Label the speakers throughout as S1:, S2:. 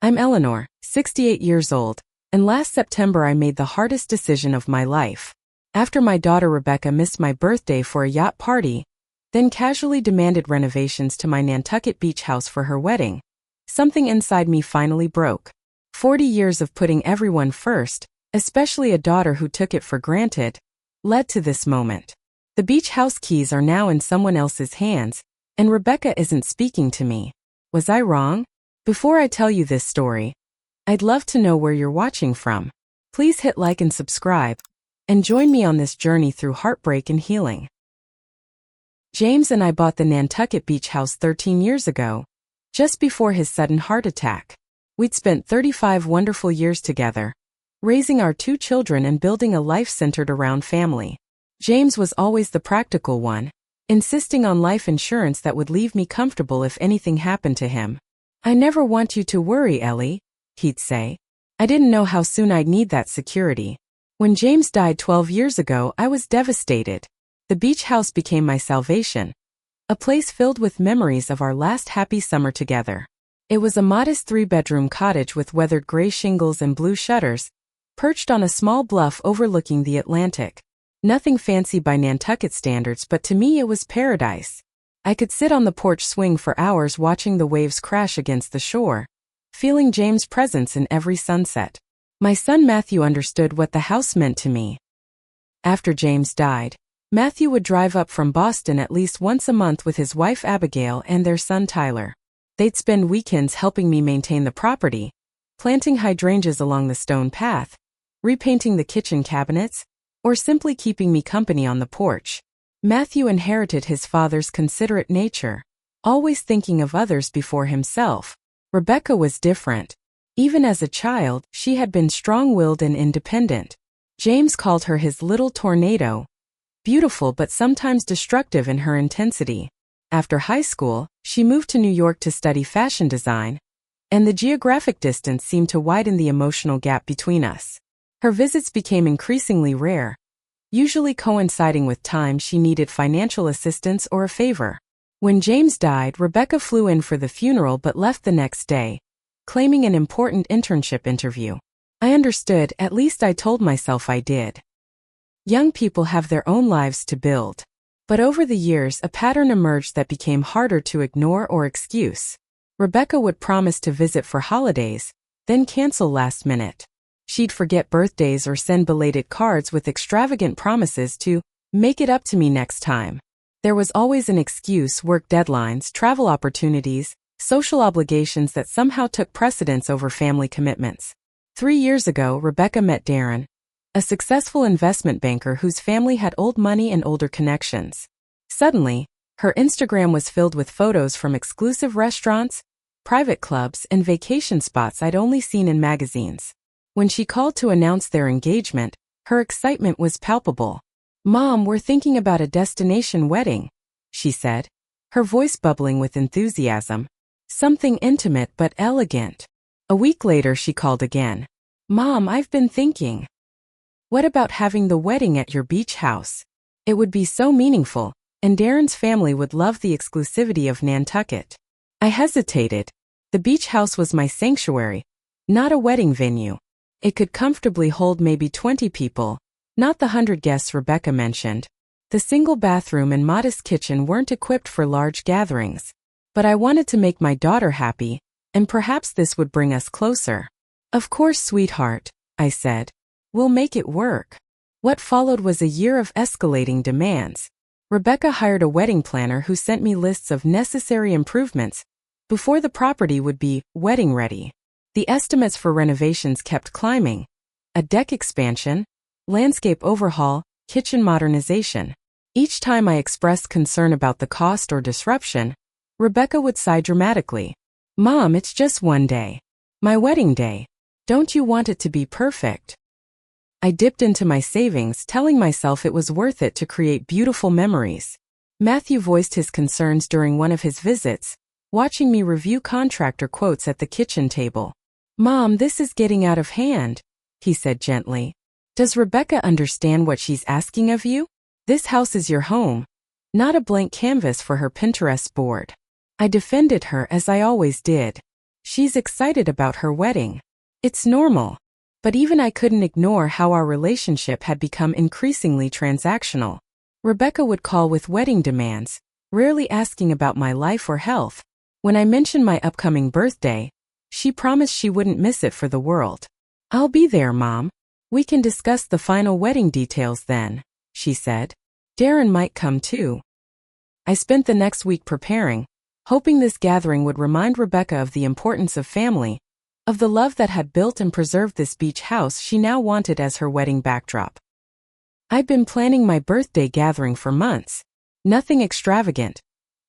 S1: I'm Eleanor, 68 years old, and last September I made the hardest decision of my life. After my daughter Rebecca missed my birthday for a yacht party, then casually demanded renovations to my Nantucket beach house for her wedding, something inside me finally broke. 40 years of putting everyone first, especially a daughter who took it for granted, led to this moment. The beach house keys are now in someone else's hands, and Rebecca isn't speaking to me. Was I wrong? Before I tell you this story, I'd love to know where you're watching from. Please hit like and subscribe, and join me on this journey through heartbreak and healing. James and I bought the Nantucket beach house 13 years ago, just before his sudden heart attack. We'd spent 35 wonderful years together, raising our 2 children and building a life centered around family. James was always the practical one, insisting on life insurance that would leave me comfortable if anything happened to him. "I never want you to worry, Ellie," he'd say. I didn't know how soon I'd need that security. When James died 12 years ago, I was devastated. The beach house became my salvation, a place filled with memories of our last happy summer together. It was a modest 3-bedroom cottage with weathered gray shingles and blue shutters, perched on a small bluff overlooking the Atlantic. Nothing fancy by Nantucket standards, but to me it was paradise. I could sit on the porch swing for hours watching the waves crash against the shore, feeling James' presence in every sunset. My son Matthew understood what the house meant to me. After James died, Matthew would drive up from Boston at least once a month with his wife Abigail and their son Tyler. They'd spend weekends helping me maintain the property, planting hydrangeas along the stone path, repainting the kitchen cabinets, or simply keeping me company on the porch. Matthew inherited his father's considerate nature, always thinking of others before himself. Rebecca was different. Even as a child, she had been strong-willed and independent. James called her his little tornado, beautiful but sometimes destructive in her intensity. After high school, she moved to New York to study fashion design, and the geographic distance seemed to widen the emotional gap between us. Her visits became increasingly rare, usually coinciding with times she needed financial assistance or a favor. When James died, Rebecca flew in for the funeral but left the next day, claiming an important internship interview. I understood, at least I told myself I did. Young people have their own lives to build. But over the years, a pattern emerged that became harder to ignore or excuse. Rebecca would promise to visit for holidays, then cancel last minute. She'd forget birthdays or send belated cards with extravagant promises to make it up to me next time. There was always an excuse: work deadlines, travel opportunities, social obligations that somehow took precedence over family commitments. 3 years ago, Rebecca met Darren, a successful investment banker whose family had old money and older connections. Suddenly, her Instagram was filled with photos from exclusive restaurants, private clubs, and vacation spots I'd only seen in magazines. When she called to announce their engagement, her excitement was palpable. "Mom, we're thinking about a destination wedding," she said, her voice bubbling with enthusiasm. "Something intimate but elegant." A week later she called again. "Mom, I've been thinking. What about having the wedding at your beach house? It would be so meaningful, and Darren's family would love the exclusivity of Nantucket." I hesitated. The beach house was my sanctuary, not a wedding venue. It could comfortably hold maybe 20 people, not the 100 guests Rebecca mentioned. The single bathroom and modest kitchen weren't equipped for large gatherings. But I wanted to make my daughter happy, and perhaps this would bring us closer. "Of course, sweetheart," I said. "We'll make it work." What followed was a year of escalating demands. Rebecca hired a wedding planner who sent me lists of necessary improvements before the property would be wedding ready. The estimates for renovations kept climbing: a deck expansion, landscape overhaul, kitchen modernization. Each time I expressed concern about the cost or disruption, Rebecca would sigh dramatically. "Mom, it's just one day. My wedding day. Don't you want it to be perfect?" I dipped into my savings, telling myself it was worth it to create beautiful memories. Matthew voiced his concerns during one of his visits, watching me review contractor quotes at the kitchen table. "Mom, this is getting out of hand," he said gently. "Does Rebecca understand what she's asking of you? This house is your home, not a blank canvas for her Pinterest board." I defended her as I always did. She's excited about her wedding. It's normal. But even I couldn't ignore how our relationship had become increasingly transactional. Rebecca would call with wedding demands, rarely asking about my life or health. When I mentioned my upcoming birthday, she promised she wouldn't miss it for the world. "I'll be there, Mom. We can discuss the final wedding details then," she said. "Darren might come too." I spent the next week preparing, hoping this gathering would remind Rebecca of the importance of family, of the love that had built and preserved this beach house she now wanted as her wedding backdrop. I'd been planning my birthday gathering for months. Nothing extravagant.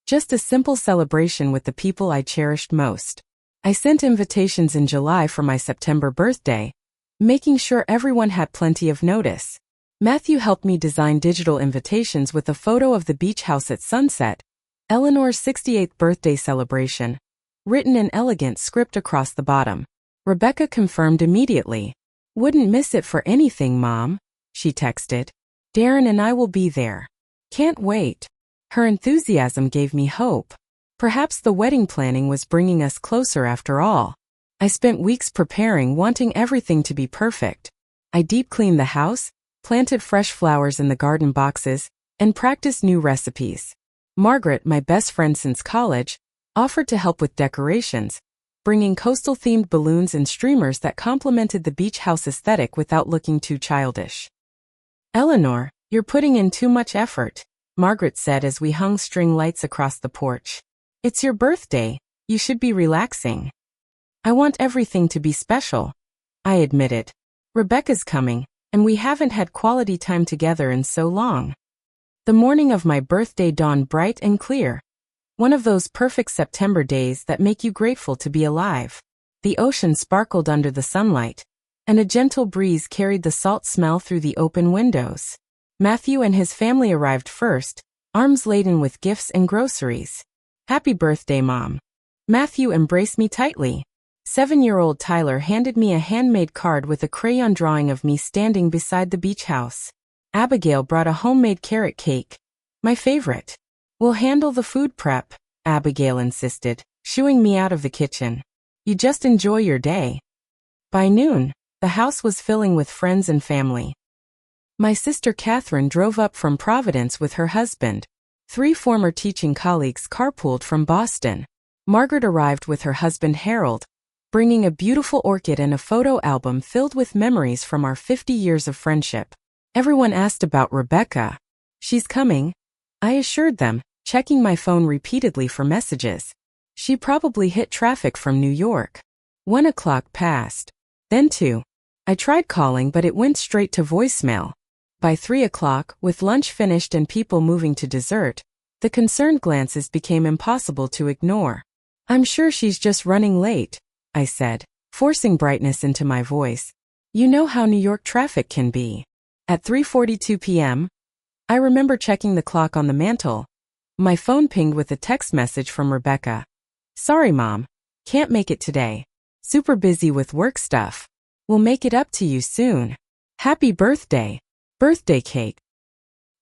S1: Just a simple celebration with the people I cherished most. I sent invitations in July for my September birthday, making sure everyone had plenty of notice. Matthew helped me design digital invitations with a photo of the beach house at sunset, Eleanor's 68th birthday celebration, written in elegant script across the bottom. Rebecca confirmed immediately. "Wouldn't miss it for anything, Mom," she texted. "Darren and I will be there. Can't wait." Her enthusiasm gave me hope. Perhaps the wedding planning was bringing us closer after all. I spent weeks preparing, wanting everything to be perfect. I deep cleaned the house, planted fresh flowers in the garden boxes, and practiced new recipes. Margaret, my best friend since college, offered to help with decorations, bringing coastal-themed balloons and streamers that complemented the beach house aesthetic without looking too childish. "Eleanor, you're putting in too much effort," Margaret said as we hung string lights across the porch. "It's your birthday. You should be relaxing." "I want everything to be special," I admitted. "Rebecca's coming, and we haven't had quality time together in so long." The morning of my birthday dawned bright and clear. One of those perfect September days that make you grateful to be alive. The ocean sparkled under the sunlight, and a gentle breeze carried the salt smell through the open windows. Matthew and his family arrived first, arms laden with gifts and groceries. "Happy birthday, Mom." Matthew embraced me tightly. 7-year-old Tyler handed me a handmade card with a crayon drawing of me standing beside the beach house. Abigail brought a homemade carrot cake, my favorite. "We'll handle the food prep," Abigail insisted, shooing me out of the kitchen. "You just enjoy your day." By noon, the house was filling with friends and family. My sister Catherine drove up from Providence with her husband. 3 former teaching colleagues carpooled from Boston. Margaret arrived with her husband Harold, bringing a beautiful orchid and a photo album filled with memories from our 50 years of friendship. Everyone asked about Rebecca. "She's coming," I assured them, checking my phone repeatedly for messages. "She probably hit traffic from New York." 1 o'clock passed. Then 2. I tried calling, but it went straight to voicemail. By 3 o'clock, with lunch finished and people moving to dessert, the concerned glances became impossible to ignore. "I'm sure she's just running late," I said, forcing brightness into my voice. "You know how New York traffic can be." At 3:42 p.m., I remember checking the clock on the mantel. My phone pinged with a text message from Rebecca. "Sorry, Mom. Can't make it today. Super busy with work stuff. We'll make it up to you soon. Happy birthday. Birthday cake."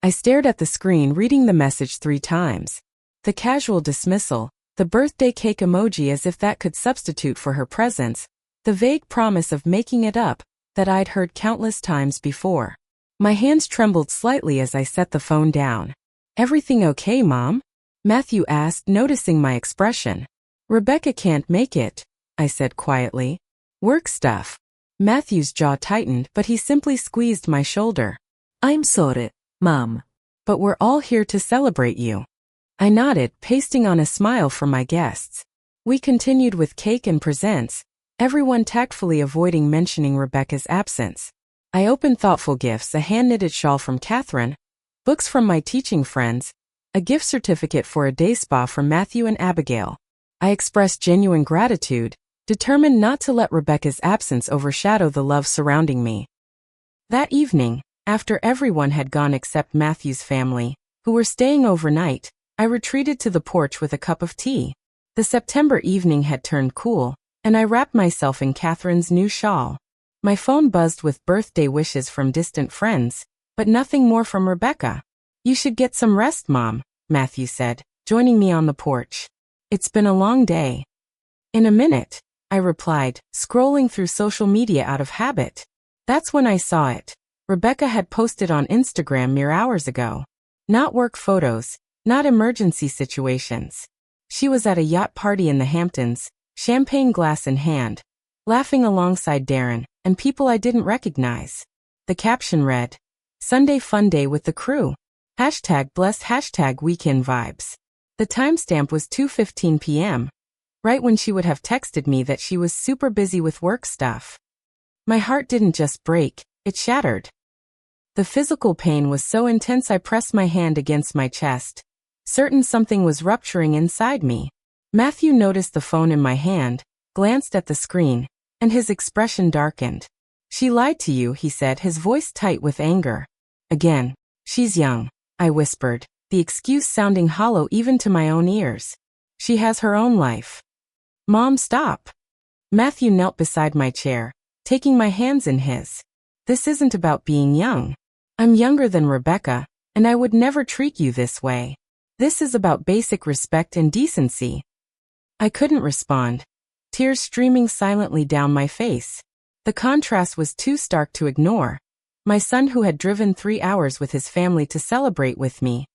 S1: I stared at the screen, reading the message 3 times. The casual dismissal, the birthday cake emoji as if that could substitute for her presence, the vague promise of making it up that I'd heard countless times before. My hands trembled slightly as I set the phone down. "Everything okay, Mom?" Matthew asked, noticing my expression. "Rebecca can't make it," I said quietly. "Work stuff." Matthew's jaw tightened, but he simply squeezed my shoulder. "I'm sorry, Mom. But we're all here to celebrate you." I nodded, pasting on a smile for my guests. We continued with cake and presents, everyone tactfully avoiding mentioning Rebecca's absence. I opened thoughtful gifts, a hand-knitted shawl from Catherine, books from my teaching friends, a gift certificate for a day spa from Matthew and Abigail. I expressed genuine gratitude, determined not to let Rebecca's absence overshadow the love surrounding me. That evening, after everyone had gone except Matthew's family, who were staying overnight, I retreated to the porch with a cup of tea. The September evening had turned cool, and I wrapped myself in Catherine's new shawl. My phone buzzed with birthday wishes from distant friends, but nothing more from Rebecca. "You should get some rest, Mom," Matthew said, joining me on the porch. "It's been a long day." In a minute, I replied, scrolling through social media out of habit. That's when I saw it. Rebecca had posted on Instagram mere hours ago. Not work photos, not emergency situations. She was at a yacht party in the Hamptons, champagne glass in hand, laughing alongside Darren and people I didn't recognize. The caption read, "Sunday fun day with the crew. #blessed #weekend vibes." The timestamp was 2:15 p.m., right when she would have texted me that she was super busy with work stuff. My heart didn't just break, it shattered. The physical pain was so intense I pressed my hand against my chest, certain something was rupturing inside me. Matthew noticed the phone in my hand, glanced at the screen, and his expression darkened. "She lied to you," he said, his voice tight with anger. "Again. She's young," I whispered, the excuse sounding hollow even to my own ears. "She has her own life." "Mom, stop." Matthew knelt beside my chair, taking my hands in his. "This isn't about being young. I'm younger than Rebecca, and I would never treat you this way. This is about basic respect and decency." I couldn't respond, tears streaming silently down my face. The contrast was too stark to ignore. My son, who had driven 3 hours with his family to celebrate with me,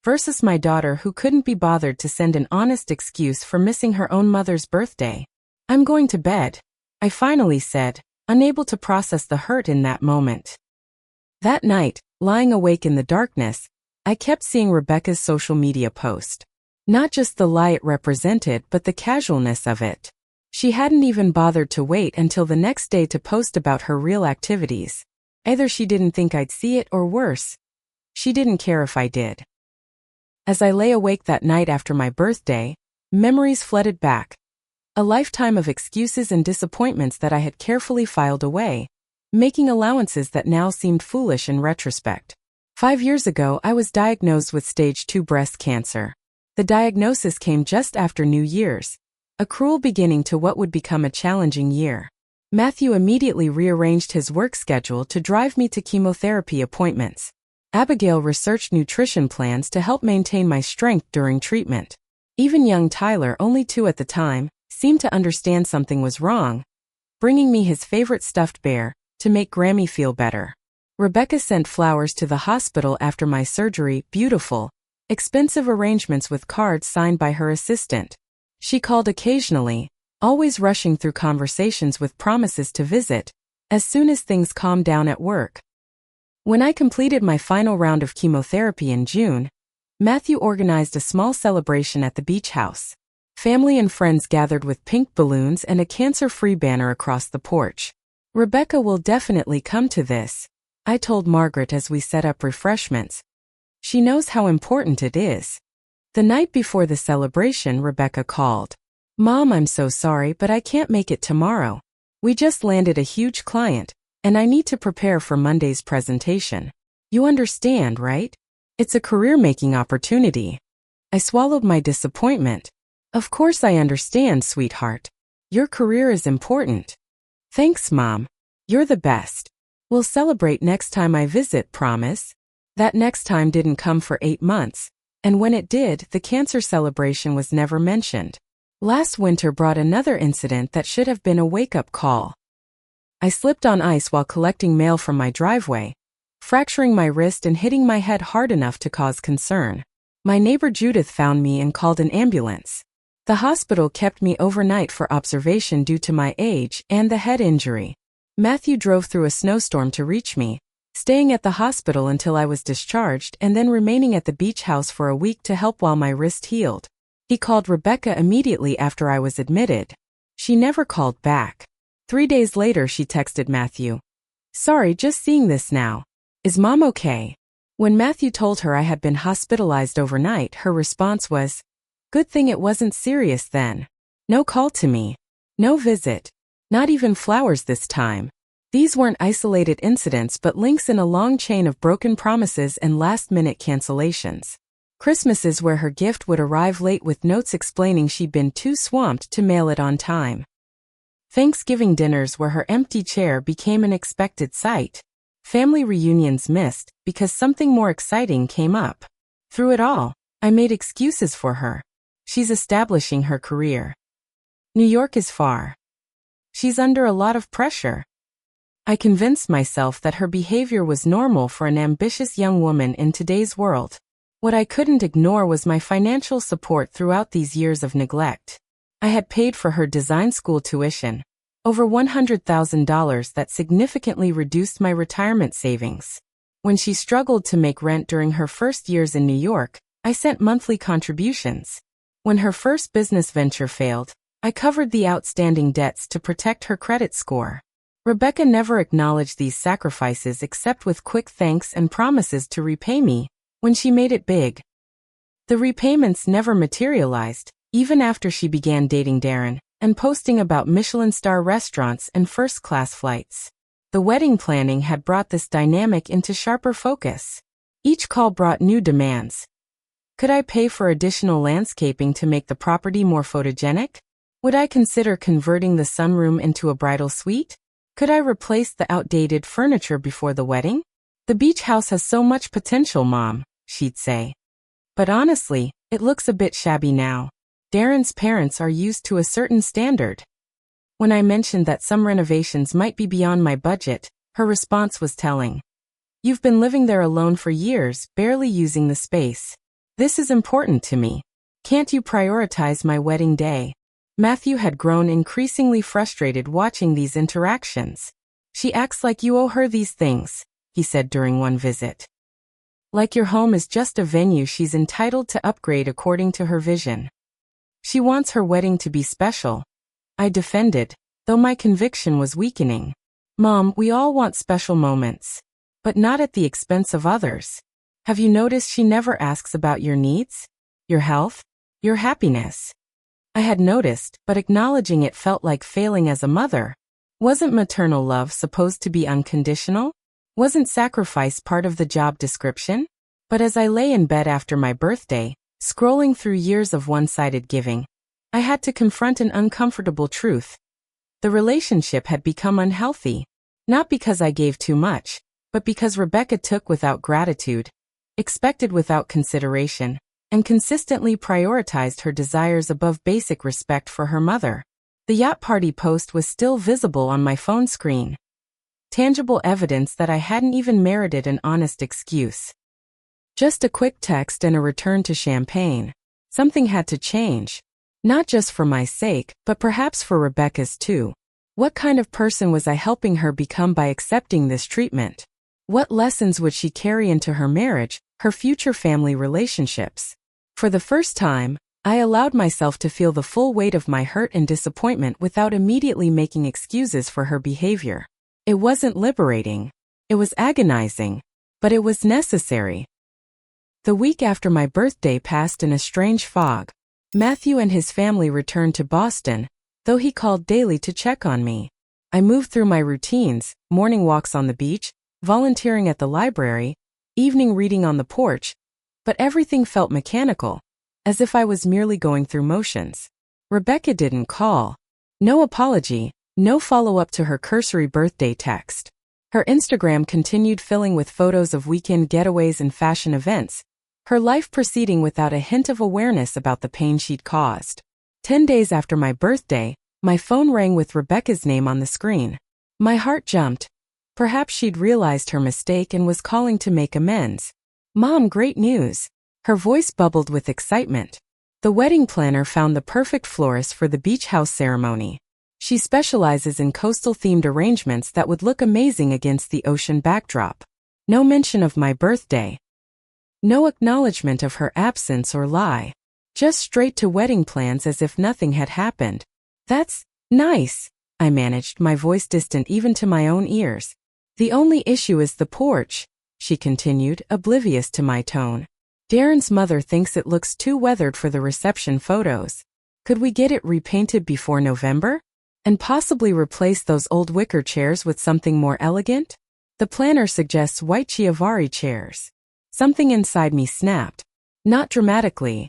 S1: versus my daughter who couldn't be bothered to send an honest excuse for missing her own mother's birthday. "I'm going to bed," I finally said, unable to process the hurt in that moment. That night, lying awake in the darkness, I kept seeing Rebecca's social media post. Not just the lie it represented, but the casualness of it. She hadn't even bothered to wait until the next day to post about her real activities. Either she didn't think I'd see it, or worse, she didn't care if I did. As I lay awake that night after my birthday, memories flooded back. A lifetime of excuses and disappointments that I had carefully filed away, making allowances that now seemed foolish in retrospect. 5 years ago, I was diagnosed with stage 2 breast cancer. The diagnosis came just after New Year's, a cruel beginning to what would become a challenging year. Matthew immediately rearranged his work schedule to drive me to chemotherapy appointments. Abigail researched nutrition plans to help maintain my strength during treatment. Even young Tyler, only 2 at the time, seemed to understand something was wrong, bringing me his favorite stuffed bear to make Grammy feel better. Rebecca sent flowers to the hospital after my surgery, beautiful, expensive arrangements with cards signed by her assistant. She called occasionally, always rushing through conversations with promises to visit as soon as things calmed down at work. When I completed my final round of chemotherapy in June, Matthew organized a small celebration at the beach house. Family and friends gathered with pink balloons and a cancer-free banner across the porch. "Rebecca will definitely come to this," I told Margaret as we set up refreshments. "She knows how important it is." The night before the celebration, Rebecca called. "Mom, I'm so sorry, but I can't make it tomorrow. We just landed a huge client, and I need to prepare for Monday's presentation. You understand, right? It's a career-making opportunity." I swallowed my disappointment. "Of course I understand, sweetheart. Your career is important." "Thanks, Mom. You're the best. We'll celebrate next time I visit, promise." That next time didn't come for 8 months, and when it did, the cancer celebration was never mentioned. Last winter brought another incident that should have been a wake-up call. I slipped on ice while collecting mail from my driveway, fracturing my wrist and hitting my head hard enough to cause concern. My neighbor Judith found me and called an ambulance. The hospital kept me overnight for observation due to my age and the head injury. Matthew drove through a snowstorm to reach me, staying at the hospital until I was discharged and then remaining at the beach house for a week to help while my wrist healed. He called Rebecca immediately after I was admitted. She never called back. 3 days later, she texted Matthew, "Sorry, just seeing this now. Is Mom okay?" When Matthew told her I had been hospitalized overnight, her response was, "Good thing it wasn't serious then. No call to me. No visit. Not even flowers this time." These weren't isolated incidents but links in a long chain of broken promises and last-minute cancellations. Christmases where her gift would arrive late with notes explaining she'd been too swamped to mail it on time. Thanksgiving dinners where her empty chair became an expected sight. Family reunions missed because something more exciting came up. Through it all, I made excuses for her. She's establishing her career. New York is far. She's under a lot of pressure. I convinced myself that her behavior was normal for an ambitious young woman in today's world. What I couldn't ignore was my financial support throughout these years of neglect. I had paid for her design school tuition, over $100,000 that significantly reduced my retirement savings. When she struggled to make rent during her first years in New York, I sent monthly contributions. When her first business venture failed, I covered the outstanding debts to protect her credit score. Rebecca never acknowledged these sacrifices except with quick thanks and promises to repay me when she made it big. The repayments never materialized, even after she began dating Darren and posting about Michelin star restaurants and first-class flights. The wedding planning had brought this dynamic into sharper focus. Each call brought new demands. Could I pay for additional landscaping to make the property more photogenic? Would I consider converting the sunroom into a bridal suite? Could I replace the outdated furniture before the wedding? The beach house has so much potential, Mom, she'd say. But honestly, it looks a bit shabby now. Darren's parents are used to a certain standard. When I mentioned that some renovations might be beyond my budget, her response was telling. You've been living there alone for years, barely using the space. This is important to me. Can't you prioritize my wedding day? Matthew had grown increasingly frustrated watching these interactions. She acts like you owe her these things, he said during one visit. Like your home is just a venue she's entitled to upgrade according to her vision. She wants her wedding to be special, I defended, though my conviction was weakening. Mom, we all want special moments, but not at the expense of others. Have you noticed she never asks about your needs, your health, your happiness? I had noticed, but acknowledging it felt like failing as a mother. Wasn't maternal love supposed to be unconditional? Wasn't sacrifice part of the job description? But as I lay in bed after my birthday, scrolling through years of one-sided giving, I had to confront an uncomfortable truth. The relationship had become unhealthy, not because I gave too much, but because Rebecca took without gratitude, expected without consideration, and consistently prioritized her desires above basic respect for her mother. The yacht party post was still visible on my phone screen. Tangible evidence that I hadn't even merited an honest excuse. Just a quick text and a return to champagne. Something had to change. Not just for my sake, but perhaps for Rebecca's too. What kind of person was I helping her become by accepting this treatment? What lessons would she carry into her marriage, her future family relationships? For the first time, I allowed myself to feel the full weight of my hurt and disappointment without immediately making excuses for her behavior. It wasn't liberating. It was agonizing. But it was necessary. The week after my birthday passed in a strange fog. Matthew and his family returned to Boston, though he called daily to check on me. I moved through my routines, morning walks on the beach, volunteering at the library, evening reading on the porch, but everything felt mechanical, as if I was merely going through motions. Rebecca didn't call. No apology, no follow-up to her cursory birthday text. Her Instagram continued filling with photos of weekend getaways and fashion events, her life proceeding without a hint of awareness about the pain she'd caused. 10 days after my birthday, my phone rang with Rebecca's name on the screen. My heart jumped. Perhaps she'd realized her mistake and was calling to make amends. Mom, great news. Her voice bubbled with excitement. The wedding planner found the perfect florist for the beach house ceremony. She specializes in coastal-themed arrangements that would look amazing against the ocean backdrop. No mention of my birthday. No acknowledgement of her absence or lie. Just straight to wedding plans as if nothing had happened. That's nice, I managed, my voice distant even to my own ears. The only issue is the porch, she continued, oblivious to my tone. Darren's mother thinks it looks too weathered for the reception photos. Could we get it repainted before November? And possibly replace those old wicker chairs with something more elegant? The planner suggests white Chiavari chairs. Something inside me snapped. Not dramatically.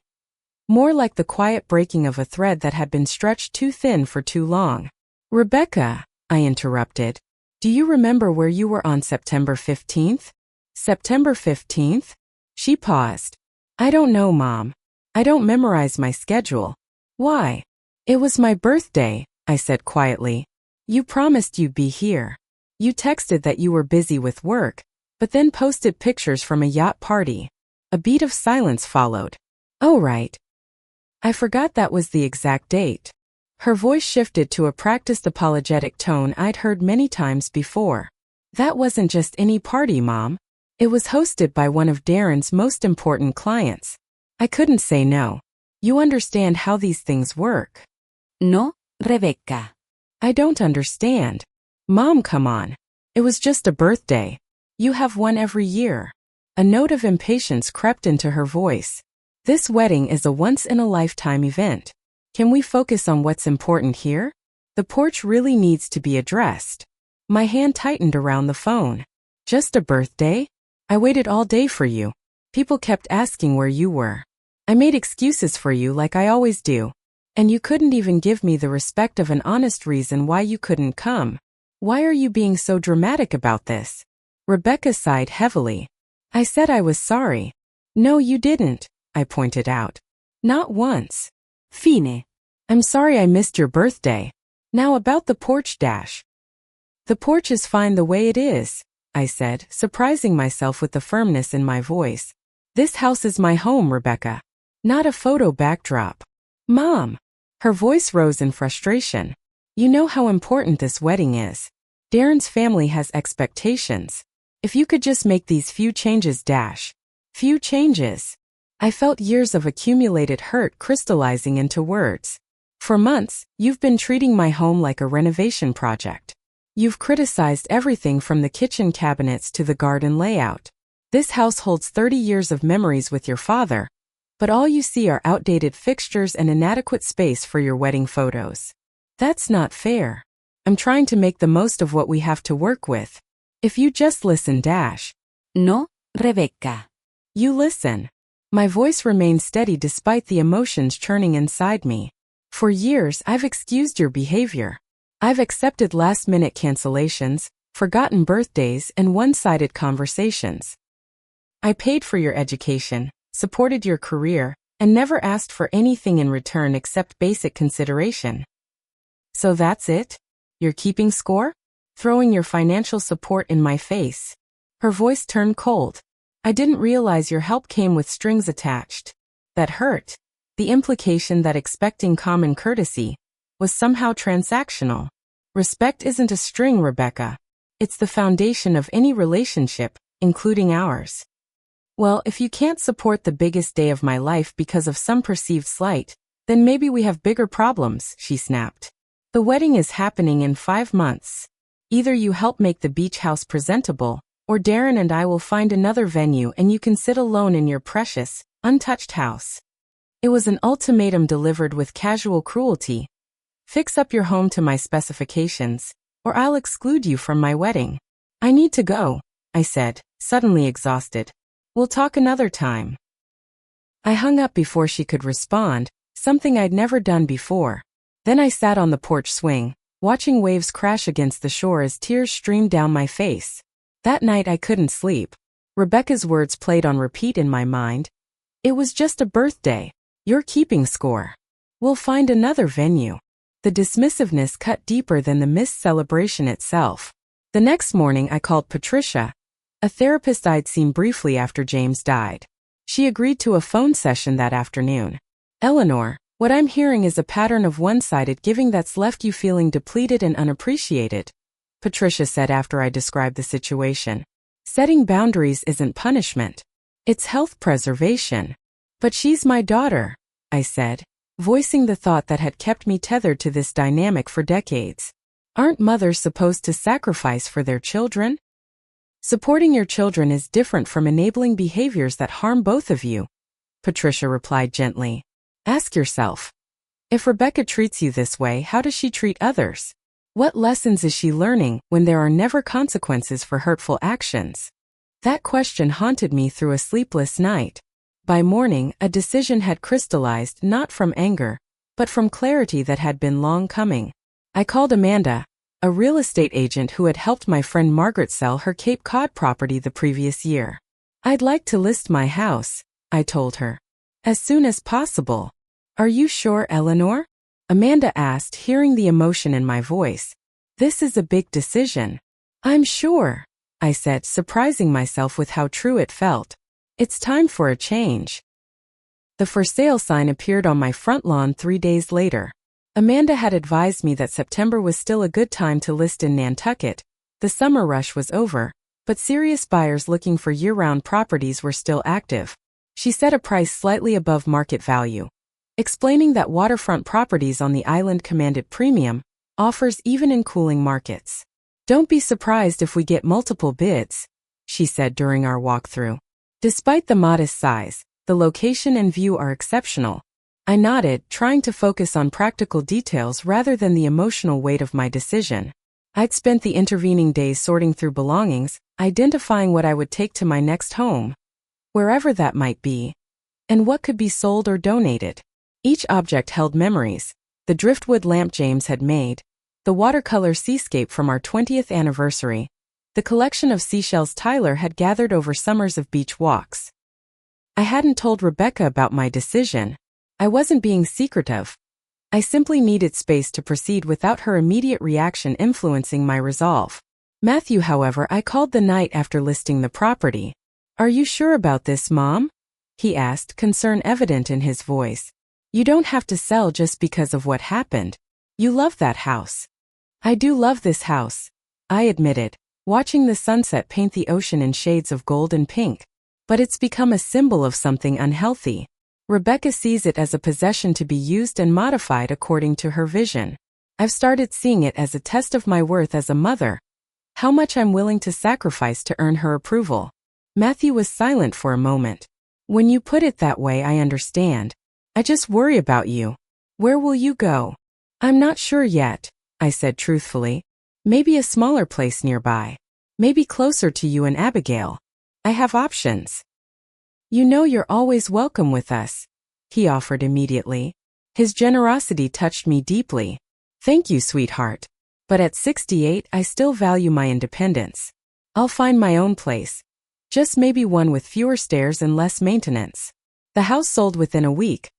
S1: More like the quiet breaking of a thread that had been stretched too thin for too long. Rebecca, I interrupted. Do you remember where you were on September 15th? September 15th? She paused. I don't know, Mom. I don't memorize my schedule. Why? It was my birthday, I said quietly. You promised you'd be here. You texted that you were busy with work, but then posted pictures from a yacht party. A beat of silence followed. Oh, right. I forgot that was the exact date. Her voice shifted to a practiced apologetic tone I'd heard many times before. That wasn't just any party, Mom. It was hosted by one of Darren's most important clients. I couldn't say no. You understand how these things work.
S2: No, Rebecca.
S1: I don't understand. Mom, come on. It was just a birthday. You have one every year. A note of impatience crept into her voice. This wedding is a once-in-a-lifetime event. Can we focus on what's important here? The porch really needs to be addressed. My hand tightened around the phone. Just a birthday? I waited all day for you. People kept asking where you were. I made excuses for you like I always do. And you couldn't even give me the respect of an honest reason why you couldn't come. Why are you being so dramatic about this? Rebecca sighed heavily. I said I was sorry. No, you didn't, I pointed out. Not once.
S2: Fine.
S1: I'm sorry I missed your birthday. Now about the porch dash. The porch is fine the way it is, I said, surprising myself with the firmness in my voice. This house is my home, Rebecca. Not a photo backdrop. Mom. Her voice rose in frustration. You know how important this wedding is. Darren's family has expectations. If you could just make these few changes, dash. Few changes. I felt years of accumulated hurt crystallizing into words. For months, you've been treating my home like a renovation project. You've criticized everything from the kitchen cabinets to the garden layout. This house holds 30 years of memories with your father, but all you see are outdated fixtures and inadequate space for your wedding photos. That's not fair. I'm trying to make the most of what we have to work with. If you just listen, dash.
S2: No, Rebecca.
S1: You listen. My voice remained steady despite the emotions churning inside me. For years, I've excused your behavior. I've accepted last-minute cancellations, forgotten birthdays, and one-sided conversations. I paid for your education, supported your career, and never asked for anything in return except basic consideration. So that's it? You're keeping score? Throwing your financial support in my face. Her voice turned cold. I didn't realize your help came with strings attached. That hurt. The implication that expecting common courtesy was somehow transactional. Respect isn't a string, Rebecca. It's the foundation of any relationship, including ours. Well, if you can't support the biggest day of my life because of some perceived slight, then maybe we have bigger problems, she snapped. The wedding is happening in 5 months. Either you help make the beach house presentable, or Darren and I will find another venue and you can sit alone in your precious, untouched house. It was an ultimatum delivered with casual cruelty. Fix up your home to my specifications, or I'll exclude you from my wedding. I need to go, I said, suddenly exhausted. We'll talk another time. I hung up before she could respond, something I'd never done before. Then I sat on the porch swing, watching waves crash against the shore as tears streamed down my face. That night I couldn't sleep. Rebecca's words played on repeat in my mind. It was just a birthday. You're keeping score. We'll find another venue. The dismissiveness cut deeper than the missed celebration itself. The next morning I called Patricia, a therapist I'd seen briefly after James died. She agreed to a phone session that afternoon. Eleanor, what I'm hearing is a pattern of one-sided giving that's left you feeling depleted and unappreciated, Patricia said after I described the situation. Setting boundaries isn't punishment. It's health preservation. But she's my daughter, I said, voicing the thought that had kept me tethered to this dynamic for decades. Aren't mothers supposed to sacrifice for their children? Supporting your children is different from enabling behaviors that harm both of you, Patricia replied gently. Ask yourself, if Rebecca treats you this way, how does she treat others? What lessons is she learning when there are never consequences for hurtful actions? That question haunted me through a sleepless night. By morning, a decision had crystallized not from anger, but from clarity that had been long coming. I called Amanda, a real estate agent who had helped my friend Margaret sell her Cape Cod property the previous year. I'd like to list my house, I told her. As soon as possible. Are you sure, Eleanor? Amanda asked, hearing the emotion in my voice. This is a big decision. I'm sure, I said, surprising myself with how true it felt. It's time for a change. The for sale sign appeared on my front lawn 3 days later. Amanda had advised me that September was still a good time to list in Nantucket. The summer rush was over, but serious buyers looking for year-round properties were still active. She set a price slightly above market value, explaining that waterfront properties on the island commanded premium offers even in cooling markets. Don't be surprised if we get multiple bids, she said during our walkthrough. Despite the modest size, the location and view are exceptional. I nodded, trying to focus on practical details rather than the emotional weight of my decision. I'd spent the intervening days sorting through belongings, identifying what I would take to my next home, wherever that might be, and what could be sold or donated. Each object held memories: the driftwood lamp James had made, the watercolor seascape from our 20th anniversary, the collection of seashells Tyler had gathered over summers of beach walks. I hadn't told Rebecca about my decision. I wasn't being secretive. I simply needed space to proceed without her immediate reaction influencing my resolve. Matthew, however, I called the night after listing the property. Are you sure about this, Mom? He asked, concern evident in his voice. You don't have to sell just because of what happened. You love that house. I do love this house, I admitted, watching the sunset paint the ocean in shades of gold and pink. But it's become a symbol of something unhealthy. Rebecca sees it as a possession to be used and modified according to her vision. I've started seeing it as a test of my worth as a mother, how much I'm willing to sacrifice to earn her approval. Matthew was silent for a moment. When you put it that way, I understand. I just worry about you. Where will you go? I'm not sure yet, I said truthfully. Maybe a smaller place nearby. Maybe closer to you and Abigail. I have options. You know you're always welcome with us, he offered immediately. His generosity touched me deeply. Thank you, sweetheart. But at 68, I still value my independence. I'll find my own place. Just maybe one with fewer stairs and less maintenance. The house sold within a week.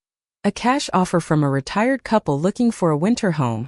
S1: A cash offer from a retired couple looking for a winter home,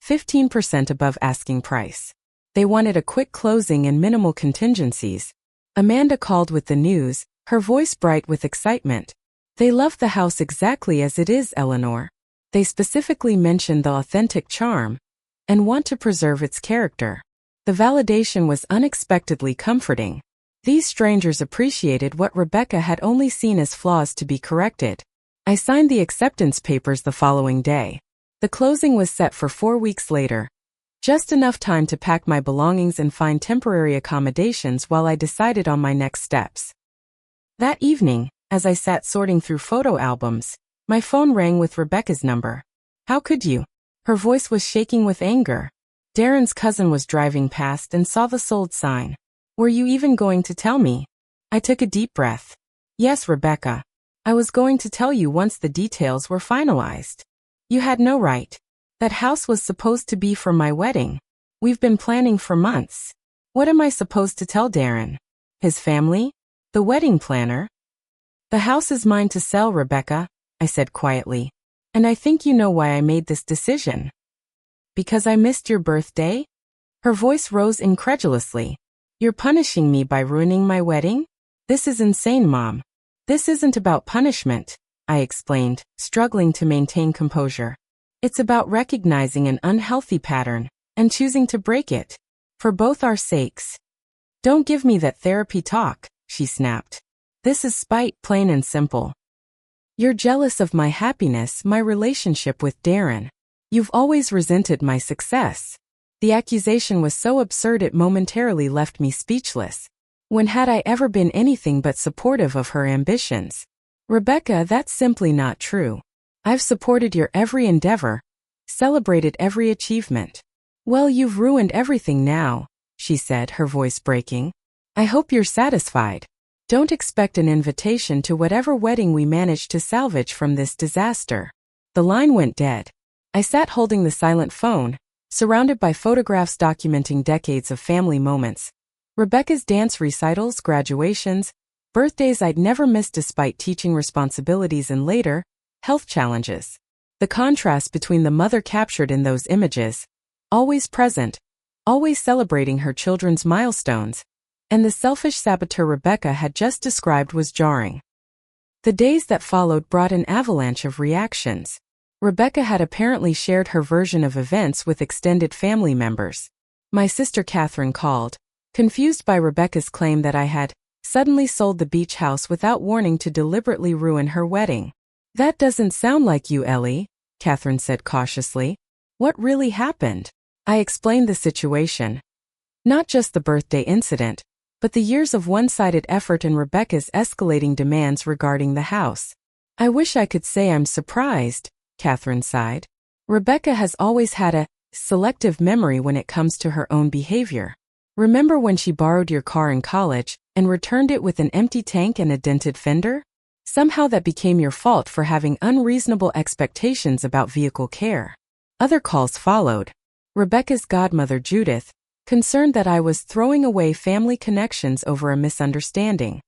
S1: 15% above asking price. They wanted a quick closing and minimal contingencies. Amanda called with the news, her voice bright with excitement. They love the house exactly as it is, Eleanor. They specifically mentioned the authentic charm and want to preserve its character. The validation was unexpectedly comforting. These strangers appreciated what Rebecca had only seen as flaws to be corrected. I signed the acceptance papers the following day. The closing was set for 4 weeks later. Just enough time to pack my belongings and find temporary accommodations while I decided on my next steps. That evening, as I sat sorting through photo albums, my phone rang with Rebecca's number. How could you? Her voice was shaking with anger. Darren's cousin was driving past and saw the sold sign. Were you even going to tell me? I took a deep breath. Yes, Rebecca. I was going to tell you once the details were finalized. You had no right. That house was supposed to be for my wedding. We've been planning for months. What am I supposed to tell Darren? His family? The wedding planner? The house is mine to sell, Rebecca, I said quietly. And I think you know why I made this decision. Because I missed your birthday? Her voice rose incredulously. You're punishing me by ruining my wedding? This is insane, Mom. This isn't about punishment, I explained, struggling to maintain composure. It's about recognizing an unhealthy pattern and choosing to break it. For both our sakes. Don't give me that therapy talk, she snapped. This is spite, plain and simple. You're jealous of my happiness, my relationship with Darren. You've always resented my success. The accusation was so absurd it momentarily left me speechless. When had I ever been anything but supportive of her ambitions? Rebecca, that's simply not true. I've supported your every endeavor, celebrated every achievement. Well, you've ruined everything now, she said, her voice breaking. I hope you're satisfied. Don't expect an invitation to whatever wedding we manage to salvage from this disaster. The line went dead. I sat holding the silent phone, surrounded by photographs documenting decades of family moments. Rebecca's dance recitals, graduations, birthdays I'd never missed despite teaching responsibilities and later, health challenges. The contrast between the mother captured in those images, always present, always celebrating her children's milestones, and the selfish saboteur Rebecca had just described was jarring. The days that followed brought an avalanche of reactions. Rebecca had apparently shared her version of events with extended family members. My sister Catherine called, confused by Rebecca's claim that I had suddenly sold the beach house without warning to deliberately ruin her wedding. "That doesn't sound like you, Ellie," Catherine said cautiously. "What really happened?" I explained the situation. Not just the birthday incident, but the years of one-sided effort and Rebecca's escalating demands regarding the house. "I wish I could say I'm surprised," Catherine sighed. "Rebecca has always had a selective memory when it comes to her own behavior. Remember when she borrowed your car in college and returned it with an empty tank and a dented fender? Somehow that became your fault for having unreasonable expectations about vehicle care." Other calls followed. Rebecca's godmother Judith, concerned that I was throwing away family connections over a misunderstanding.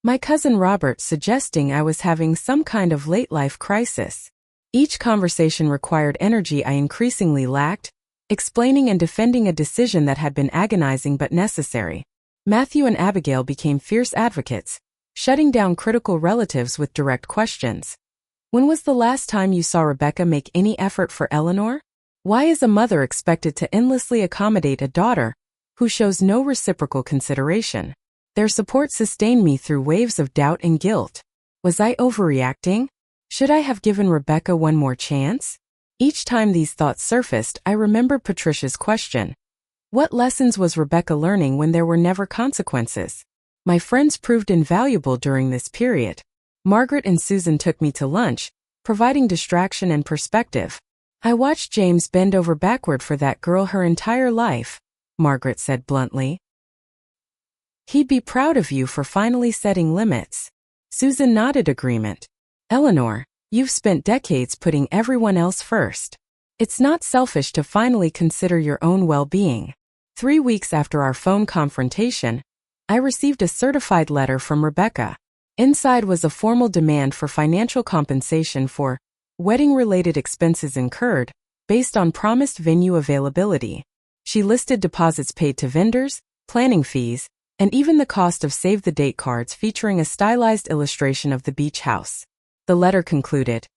S1: My cousin Robert suggesting I was having some kind of late-life crisis. Each conversation required energy I increasingly lacked, explaining and defending a decision that had been agonizing but necessary. Matthew and Abigail became fierce advocates, shutting down critical relatives with direct questions. "When was the last time you saw Rebecca make any effort for Eleanor? Why is a mother expected to endlessly accommodate a daughter who shows no reciprocal consideration?" Their support sustained me through waves of doubt and guilt. Was I overreacting? Should I have given Rebecca one more chance? Each time these thoughts surfaced, I remembered Patricia's question. What lessons was Rebecca learning when there were never consequences? My friends proved invaluable during this period. Margaret and Susan took me to lunch, providing distraction and perspective. "I watched James bend over backward for that girl her entire life," Margaret said bluntly. "He'd be proud of you for finally setting limits." Susan nodded agreement. "Eleanor, you've spent decades putting everyone else first. It's not selfish to finally consider your own well-being." 3 weeks after our phone confrontation, I received a certified letter from Rebecca. Inside was a formal demand for financial compensation for wedding-related expenses incurred, based on promised venue availability. She listed deposits paid to vendors, planning fees, and even the cost of save-the-date cards featuring a stylized illustration of the beach house. The letter concluded,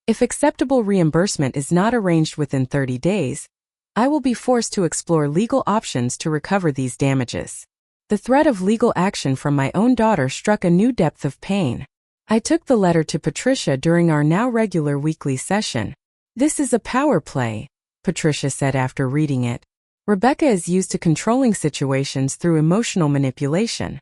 S1: "If acceptable reimbursement is not arranged within 30 days, I will be forced to explore legal options to recover these damages." The threat of legal action from my own daughter struck a new depth of pain. I took the letter to Patricia during our now regular weekly session. "This is a power play," Patricia said after reading it. "Rebecca is used to controlling situations through emotional manipulation.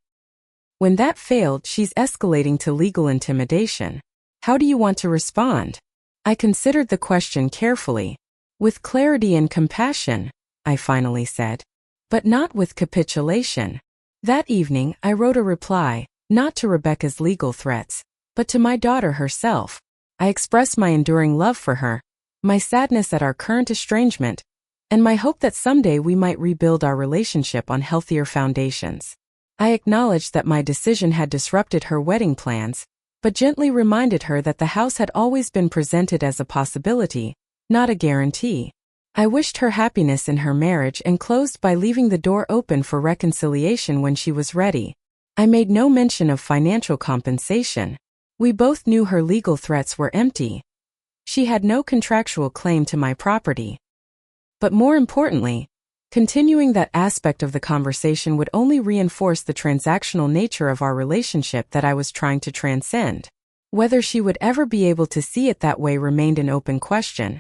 S1: When that failed, she's escalating to legal intimidation. How do you want to respond?" I considered the question carefully. "With clarity and compassion," I finally said. "But not with capitulation." That evening, I wrote a reply, not to Rebecca's legal threats, but to my daughter herself. I expressed my enduring love for her, my sadness at our current estrangement, and my hope that someday we might rebuild our relationship on healthier foundations. I acknowledged that my decision had disrupted her wedding plans, but gently reminded her that the house had always been presented as a possibility, not a guarantee. I wished her happiness in her marriage and closed by leaving the door open for reconciliation when she was ready. I made no mention of financial compensation. We both knew her legal threats were empty. She had no contractual claim to my property. But more importantly, continuing that aspect of the conversation would only reinforce the transactional nature of our relationship that I was trying to transcend. Whether she would ever be able to see it that way remained an open question.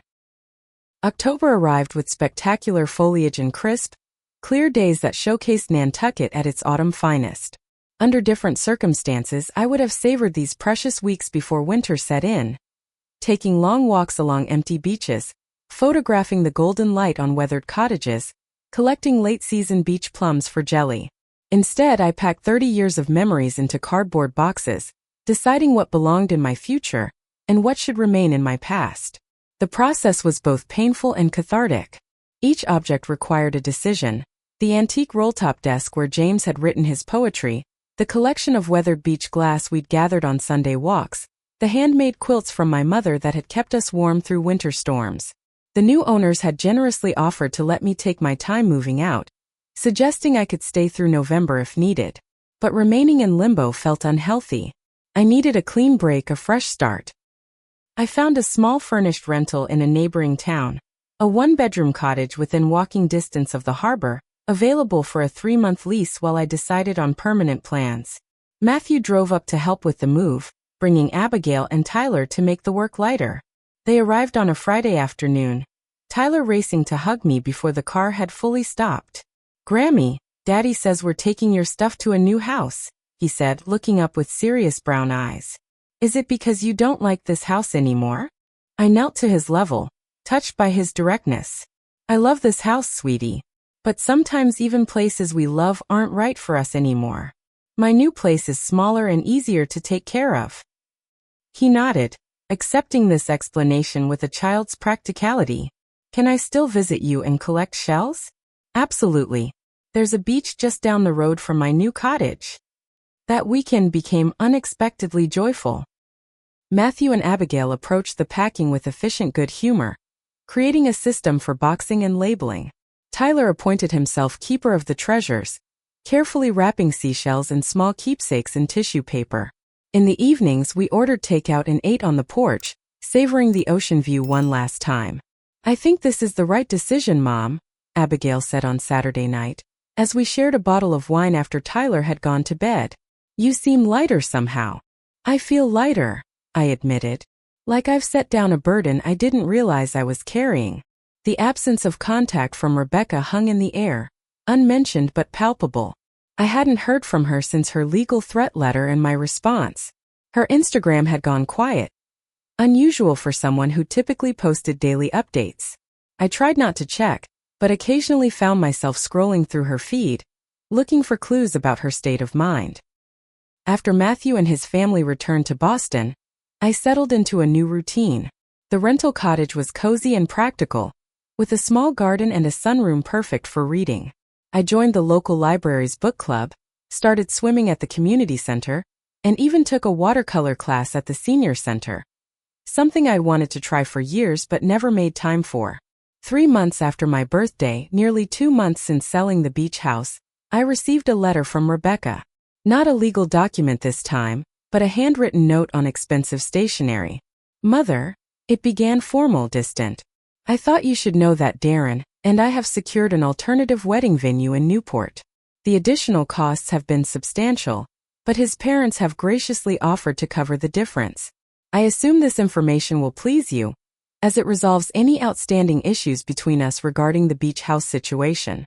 S1: October arrived with spectacular foliage and crisp, clear days that showcased Nantucket at its autumn finest. Under different circumstances, I would have savored these precious weeks before winter set in, taking long walks along empty beaches, photographing the golden light on weathered cottages, collecting late-season beach plums for jelly. Instead, I packed 30 years of memories into cardboard boxes, deciding what belonged in my future and what should remain in my past. The process was both painful and cathartic. Each object required a decision: the antique roll-top desk where James had written his poetry, the collection of weathered beach glass we'd gathered on Sunday walks, the handmade quilts from my mother that had kept us warm through winter storms. The new owners had generously offered to let me take my time moving out, suggesting I could stay through November if needed. But remaining in limbo felt unhealthy. I needed a clean break, a fresh start. I found a small furnished rental in a neighboring town, a one-bedroom cottage within walking distance of the harbor, available for a 3-month lease while I decided on permanent plans. Matthew drove up to help with the move, bringing Abigail and Tyler to make the work lighter. They arrived on a Friday afternoon, Tyler racing to hug me before the car had fully stopped. "Grammy, Daddy says we're taking your stuff to a new house," he said, looking up with serious brown eyes. "Is it because you don't like this house anymore?" I knelt to his level, touched by his directness. "I love this house, sweetie. But sometimes even places we love aren't right for us anymore. My new place is smaller and easier to take care of." He nodded, accepting this explanation with a child's practicality. "Can I still visit you and collect shells?" "Absolutely. There's a beach just down the road from my new cottage." That weekend became unexpectedly joyful. Matthew and Abigail approached the packing with efficient good humor, creating a system for boxing and labeling. Tyler appointed himself keeper of the treasures, carefully wrapping seashells and small keepsakes in tissue paper. In the evenings, we ordered takeout and ate on the porch, savoring the ocean view one last time. "I think this is the right decision, Mom," Abigail said on Saturday night, as we shared a bottle of wine after Tyler had gone to bed. "You seem lighter somehow." "I feel lighter," I admitted. "Like I've set down a burden I didn't realize I was carrying." The absence of contact from Rebecca hung in the air, unmentioned but palpable. I hadn't heard from her since her legal threat letter and my response. Her Instagram had gone quiet, unusual for someone who typically posted daily updates. I tried not to check, but occasionally found myself scrolling through her feed, looking for clues about her state of mind. After Matthew and his family returned to Boston, I settled into a new routine. The rental cottage was cozy and practical, with a small garden and a sunroom perfect for reading. I joined the local library's book club, started swimming at the community center, and even took a watercolor class at the senior center. Something I wanted to try for years but never made time for. 3 months after my birthday, nearly 2 months since selling the beach house, I received a letter from Rebecca. Not a legal document this time, but a handwritten note on expensive stationery. "Mother," it began, formal, distant. "I thought you should know that Darren and I have secured an alternative wedding venue in Newport. The additional costs have been substantial, but his parents have graciously offered to cover the difference. I assume this information will please you, as it resolves any outstanding issues between us regarding the beach house situation.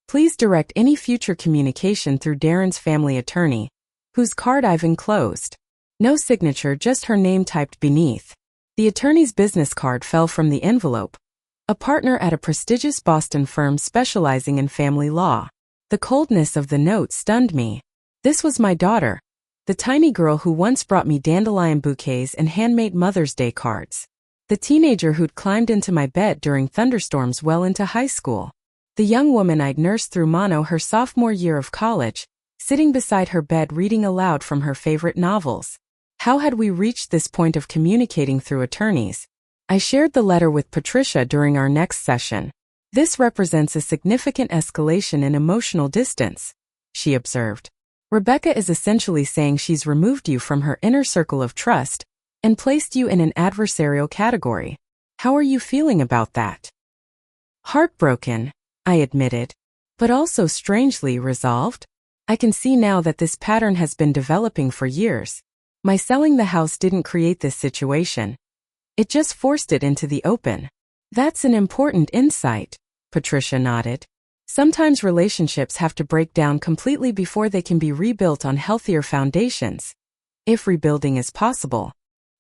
S1: Please direct any future communication through Darren's family attorney, whose card I've enclosed." No signature, just her name typed beneath. The attorney's business card fell from the envelope. A partner at a prestigious Boston firm specializing in family law. The coldness of the note stunned me. This was my daughter, the tiny girl who once brought me dandelion bouquets and handmade Mother's Day cards. The teenager who'd climbed into my bed during thunderstorms well into high school. The young woman I'd nursed through mono her sophomore year of college, sitting beside her bed reading aloud from her favorite novels. How had we reached this point of communicating through attorneys? I shared the letter with Patricia during our next session. "This represents a significant escalation in emotional distance," she observed. "Rebecca is essentially saying she's removed you from her inner circle of trust and placed you in an adversarial category. How are you feeling about that?" "Heartbroken," I admitted, "but also strangely resolved. I can see now that this pattern has been developing for years. My selling the house didn't create this situation. It just forced it into the open." "That's an important insight," Patricia nodded. "Sometimes relationships have to break down completely before they can be rebuilt on healthier foundations. If rebuilding is possible."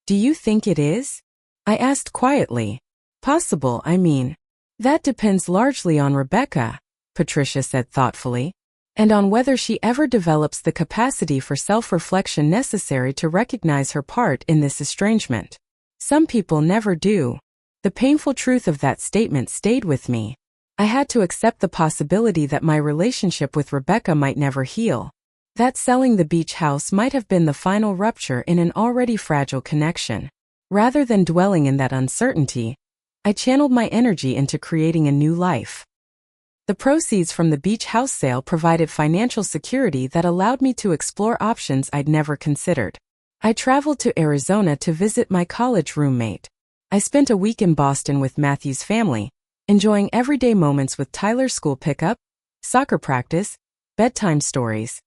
S1: "Do you think it is?" I asked quietly. "Possible, I mean. That depends largely on Rebecca," Patricia said thoughtfully, "and on whether she ever develops the capacity for self-reflection necessary to recognize her part in this estrangement. Some people never do." The painful truth of that statement stayed with me. I had to accept the possibility that my relationship with Rebecca might never heal. That selling the beach house might have been the final rupture in an already fragile connection. Rather than dwelling in that uncertainty, I channeled my energy into creating a new life. The proceeds from the beach house sale provided financial security that allowed me to explore options I'd never considered. I traveled to Arizona to visit my college roommate. I spent a week in Boston with Matthew's family, enjoying everyday moments with Tyler's school pickup, soccer practice, bedtime stories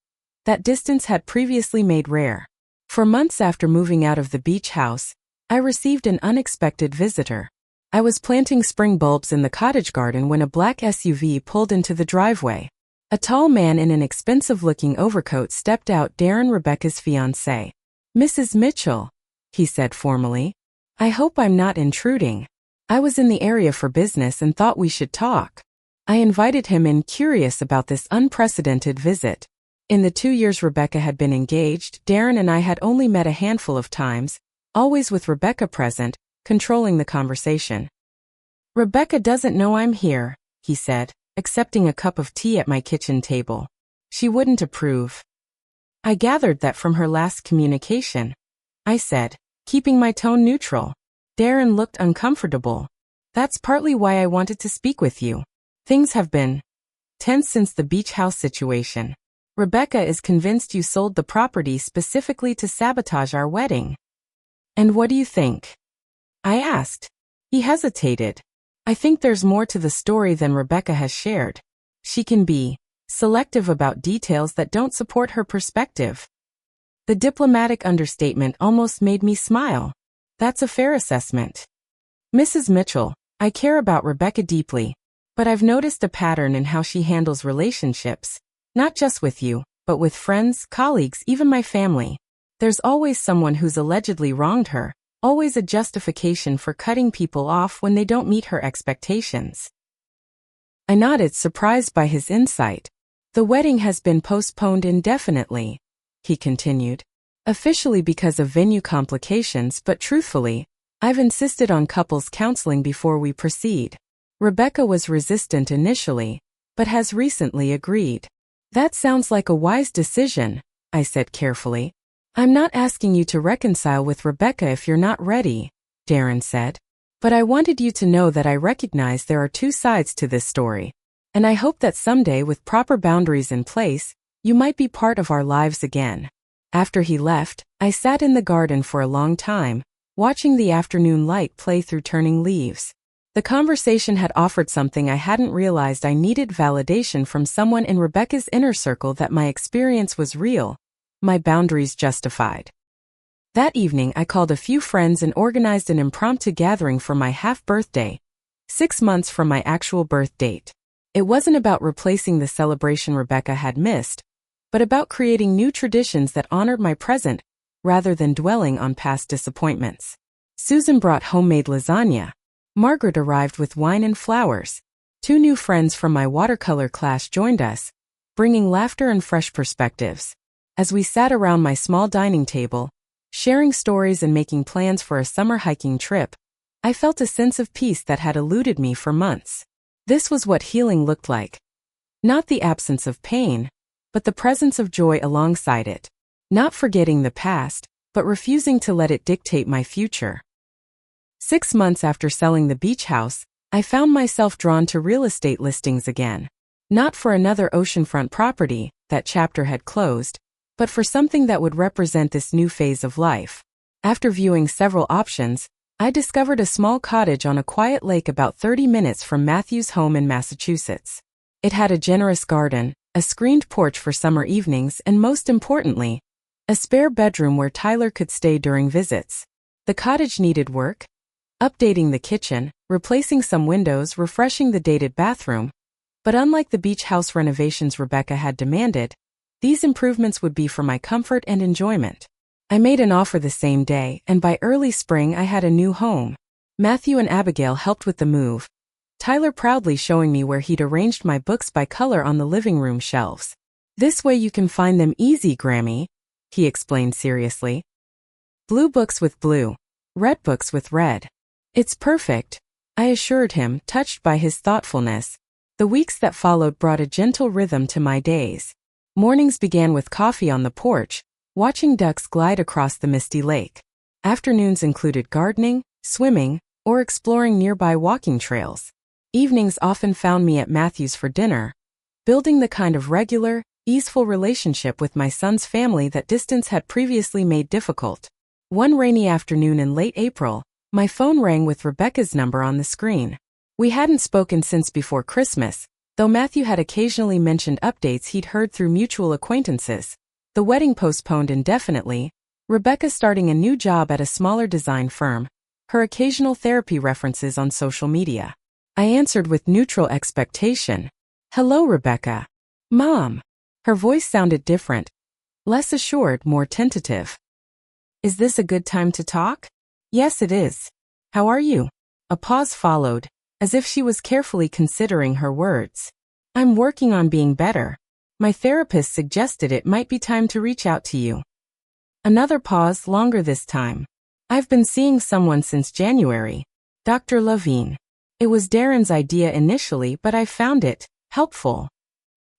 S1: that distance had previously made rare. For months after moving out of the beach house, I received an unexpected visitor. I was planting spring bulbs in the cottage garden when a black SUV pulled into the driveway. A tall man in an expensive-looking overcoat stepped out. "Darren, Rebecca's fiancé. Mrs. Mitchell," he said formally. "I hope I'm not intruding. I was in the area for business and thought we should talk." I invited him in, curious about this unprecedented visit. In the 2 years Rebecca had been engaged, Darren and I had only met a handful of times, always with Rebecca present, controlling the conversation. "Rebecca doesn't know I'm here," he said, accepting a cup of tea at my kitchen table. "She wouldn't approve." "I gathered that from her last communication," I said, keeping my tone neutral. Darren looked uncomfortable. "That's partly why I wanted to speak with you. Things have been tense since the beach house situation. Rebecca is convinced you sold the property specifically to sabotage our wedding." "And what do you think?" I asked. He hesitated. "I think there's more to the story than Rebecca has shared. She can be selective about details that don't support her perspective." The diplomatic understatement almost made me smile. "That's a fair assessment. Mrs. Mitchell, I care about Rebecca deeply, but I've noticed a pattern in how she handles relationships. Not just with you, but with friends, colleagues, even my family. There's always someone who's allegedly wronged her, always a justification for cutting people off when they don't meet her expectations." I nodded, surprised by his insight. "The wedding has been postponed indefinitely," he continued. "Officially because of venue complications, but truthfully, I've insisted on couples counseling before we proceed. Rebecca was resistant initially, but has recently agreed." "That sounds like a wise decision," I said carefully. "I'm not asking you to reconcile with Rebecca if you're not ready," Darren said. "But I wanted you to know that I recognize there are two sides to this story, and I hope that someday, with proper boundaries in place, you might be part of our lives again." After he left, I sat in the garden for a long time, watching the afternoon light play through turning leaves. The conversation had offered something I hadn't realized. I needed validation from someone in Rebecca's inner circle that my experience was real, my boundaries justified. That evening I called a few friends and organized an impromptu gathering for my half-birthday, 6 months from my actual birth date. It wasn't about replacing the celebration Rebecca had missed, but about creating new traditions that honored my present, rather than dwelling on past disappointments. Susan brought homemade lasagna. Margaret arrived with wine and flowers. 2 new friends from my watercolor class joined us, bringing laughter and fresh perspectives. As we sat around my small dining table, sharing stories and making plans for a summer hiking trip, I felt a sense of peace that had eluded me for months. This was what healing looked like. Not the absence of pain, but the presence of joy alongside it. Not forgetting the past, but refusing to let it dictate my future. 6 months after selling the beach house, I found myself drawn to real estate listings again. Not for another oceanfront property, that chapter had closed, but for something that would represent this new phase of life. After viewing several options, I discovered a small cottage on a quiet lake about 30 minutes from Matthew's home in Massachusetts. It had a generous garden, a screened porch for summer evenings, and most importantly, a spare bedroom where Tyler could stay during visits. The cottage needed work, updating the kitchen, replacing some windows, refreshing the dated bathroom, but unlike the beach house renovations Rebecca had demanded, these improvements would be for my comfort and enjoyment. I made an offer the same day, and by early spring I had a new home. Matthew and Abigail helped with the move, Tyler proudly showing me where he'd arranged my books by color on the living room shelves. "This way you can find them easy, Grammy," he explained seriously. "Blue books with blue, red books with red. It's perfect," I assured him, touched by his thoughtfulness. The weeks that followed brought a gentle rhythm to my days. Mornings began with coffee on the porch, watching ducks glide across the misty lake. Afternoons included gardening, swimming, or exploring nearby walking trails. Evenings often found me at Matthew's for dinner, building the kind of regular, easeful relationship with my son's family that distance had previously made difficult. One rainy afternoon in late April, my phone rang with Rebecca's number on the screen. We hadn't spoken since before Christmas, though Matthew had occasionally mentioned updates he'd heard through mutual acquaintances. The wedding postponed indefinitely, Rebecca starting a new job at a smaller design firm, her occasional therapy references on social media. I answered with neutral expectation. "Hello, Rebecca." "Mom." Her voice sounded different, less assured, more tentative. "Is this a good time to talk?" "Yes, it is. How are you?" A pause followed, as if she was carefully considering her words. "I'm working on being better. My therapist suggested it might be time to reach out to you." Another pause, longer this time. "I've been seeing someone since January, Dr. Levine. It was Darren's idea initially, but I found it helpful."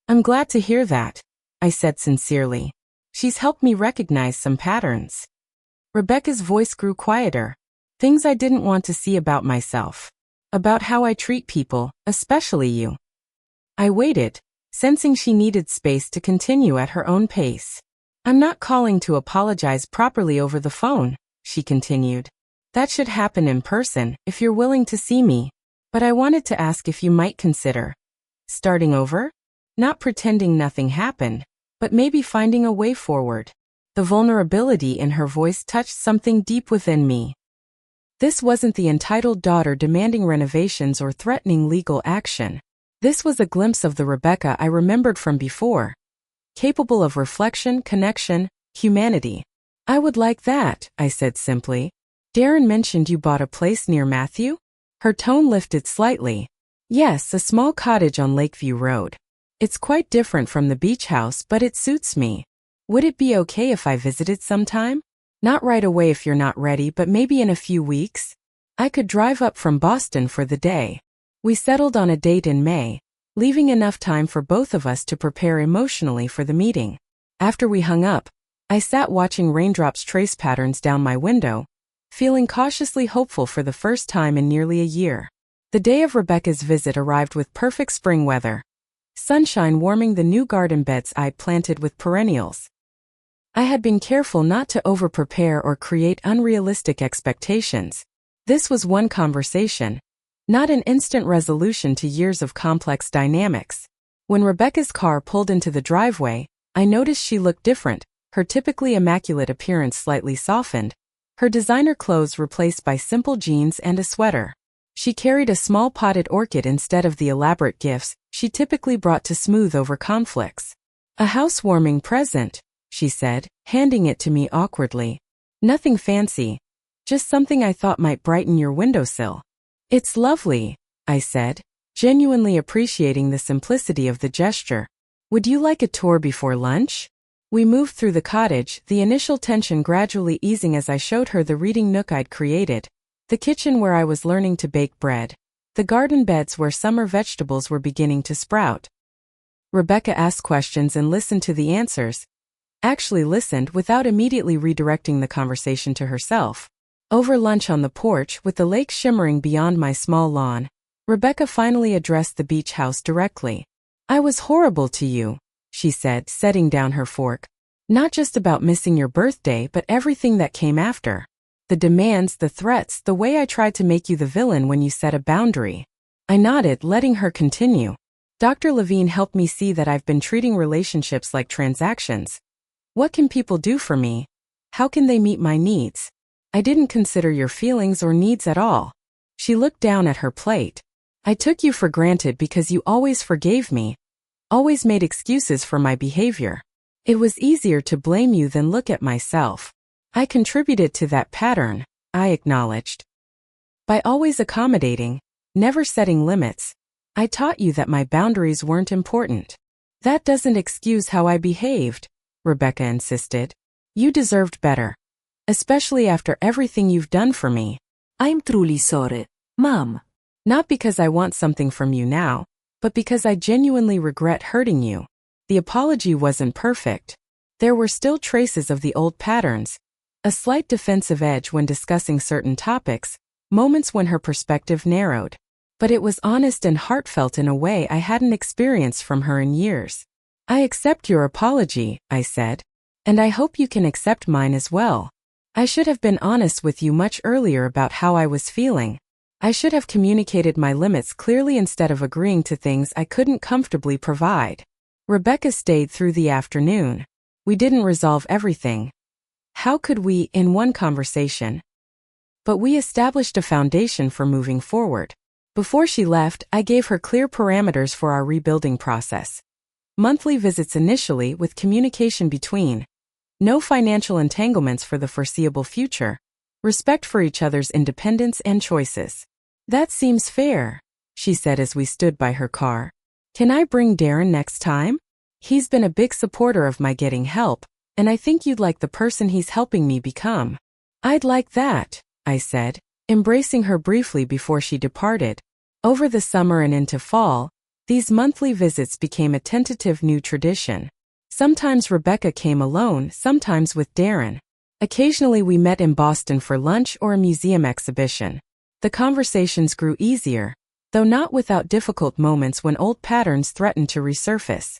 S1: "I'm glad to hear that," I said sincerely. "She's helped me recognize some patterns." Rebecca's voice grew quieter. "Things I didn't want to see about myself. About how I treat people, especially you." I waited, sensing she needed space to continue at her own pace. "I'm not calling to apologize properly over the phone," she continued. "That should happen in person, if you're willing to see me. But I wanted to ask if you might consider starting over? Not pretending nothing happened, but maybe finding a way forward." The vulnerability in her voice touched something deep within me. This wasn't the entitled daughter demanding renovations or threatening legal action. This was a glimpse of the Rebecca I remembered from before, capable of reflection, connection, humanity. "I would like that," I said simply. "Darren mentioned you bought a place near Matthew?" Her tone lifted slightly. "Yes, a small cottage on Lakeview Road. It's quite different from the beach house, but it suits me. Would it be okay if I visited sometime? Not right away if you're not ready, but maybe in a few weeks? I could drive up from Boston for the day." We settled on a date in May, leaving enough time for both of us to prepare emotionally for the meeting. After we hung up, I sat watching raindrops trace patterns down my window, feeling cautiously hopeful for the first time in nearly a year. The day of Rebecca's visit arrived with perfect spring weather, sunshine warming the new garden beds I planted with perennials. I had been careful not to over-prepare or create unrealistic expectations. This was one conversation, not an instant resolution to years of complex dynamics. When Rebecca's car pulled into the driveway, I noticed she looked different, her typically immaculate appearance slightly softened, her designer clothes replaced by simple jeans and a sweater. She carried a small potted orchid instead of the elaborate gifts she typically brought to smooth over conflicts. "A housewarming present," she said, handing it to me awkwardly. "Nothing fancy, just something I thought might brighten your windowsill." "It's lovely," I said, genuinely appreciating the simplicity of the gesture. "Would you like a tour before lunch?" We moved through the cottage, the initial tension gradually easing as I showed her the reading nook I'd created, the kitchen where I was learning to bake bread, the garden beds where summer vegetables were beginning to sprout. Rebecca asked questions and listened to the answers. Actually listened without immediately redirecting the conversation to herself. Over lunch on the porch, with the lake shimmering beyond my small lawn, Rebecca finally addressed the beach house directly. "I was horrible to you," she said, setting down her fork. "Not just about missing your birthday, but everything that came after. The demands, the threats, the way I tried to make you the villain when you set a boundary." I nodded, letting her continue. "Dr. Levine helped me see that I've been treating relationships like transactions. What can people do for me? How can they meet my needs? I didn't consider your feelings or needs at all." She looked down at her plate. "I took you for granted because you always forgave me, always made excuses for my behavior. It was easier to blame you than look at myself. I contributed to that pattern," I acknowledged. "By always accommodating, never setting limits, I taught you that my boundaries weren't important." "That doesn't excuse how I behaved," Rebecca insisted. "You deserved better, especially after everything you've done for me."
S2: I'm truly sorry, Mom.
S1: "Not because I want something from you now, but because I genuinely regret hurting you." The apology wasn't perfect. There were still traces of the old patterns, a slight defensive edge when discussing certain topics, moments when her perspective narrowed. But it was honest and heartfelt in a way I hadn't experienced from her in years. "I accept your apology," I said. "And I hope you can accept mine as well. I should have been honest with you much earlier about how I was feeling. I should have communicated my limits clearly instead of agreeing to things I couldn't comfortably provide." Rebecca stayed through the afternoon. We didn't resolve everything. How could we, in one conversation? But we established a foundation for moving forward. Before she left, I gave her clear parameters for our rebuilding process. Monthly visits initially, with communication between. No financial entanglements for the foreseeable future. Respect for each other's independence and choices. "That seems fair," she said as we stood by her car. "Can I bring Darren next time? He's been a big supporter of my getting help, and I think you'd like the person he's helping me become." "I'd like that," I said, embracing her briefly before she departed. Over the summer and into fall, these monthly visits became a tentative new tradition. Sometimes Rebecca came alone, sometimes with Darren. Occasionally we met in Boston for lunch or a museum exhibition. The conversations grew easier, though not without difficult moments when old patterns threatened to resurface.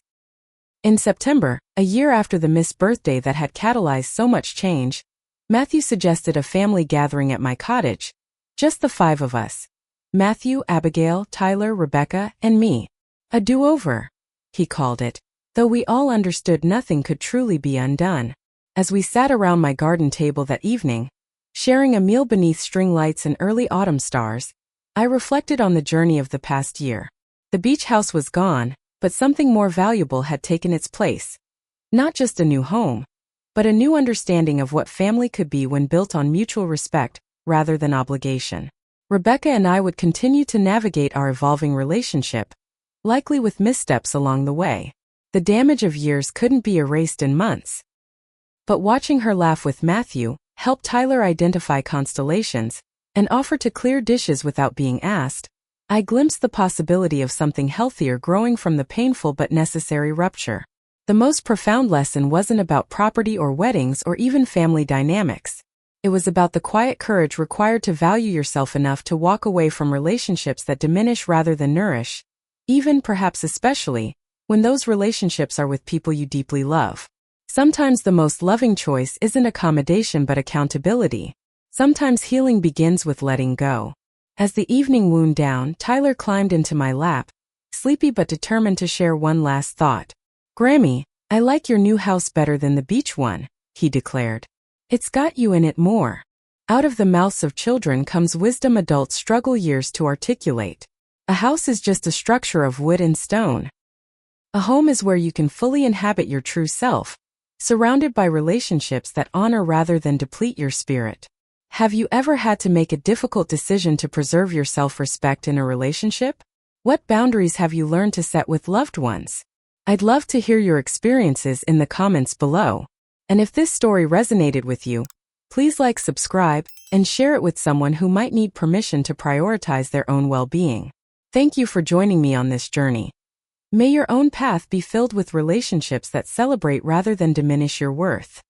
S1: In September, a year after the missed birthday that had catalyzed so much change, Matthew suggested a family gathering at my cottage. Just the 5 of us. Matthew, Abigail, Tyler, Rebecca, and me. A do-over, he called it, though we all understood nothing could truly be undone. As we sat around my garden table that evening, sharing a meal beneath string lights and early autumn stars, I reflected on the journey of the past year. The beach house was gone, but something more valuable had taken its place. Not just a new home, but a new understanding of what family could be when built on mutual respect rather than obligation. Rebecca and I would continue to navigate our evolving relationship, likely with missteps along the way. The damage of years couldn't be erased in months. But watching her laugh with Matthew, help Tyler identify constellations, and offer to clear dishes without being asked, I glimpsed the possibility of something healthier growing from the painful but necessary rupture. The most profound lesson wasn't about property or weddings or even family dynamics. It was about the quiet courage required to value yourself enough to walk away from relationships that diminish rather than nourish, even perhaps especially when those relationships are with people you deeply love. Sometimes the most loving choice isn't accommodation but accountability. Sometimes healing begins with letting go. As the evening wound down, Tyler climbed into my lap, sleepy but determined to share one last thought. "Grammy, I like your new house better than the beach one," he declared. "It's got you in it more." Out of the mouths of children comes wisdom adults struggle years to articulate. A house is just a structure of wood and stone. A home is where you can fully inhabit your true self, surrounded by relationships that honor rather than deplete your spirit. Have you ever had to make a difficult decision to preserve your self-respect in a relationship? What boundaries have you learned to set with loved ones? I'd love to hear your experiences in the comments below. And if this story resonated with you, please like, subscribe, and share it with someone who might need permission to prioritize their own well-being. Thank you for joining me on this journey. May your own path be filled with relationships that celebrate rather than diminish your worth.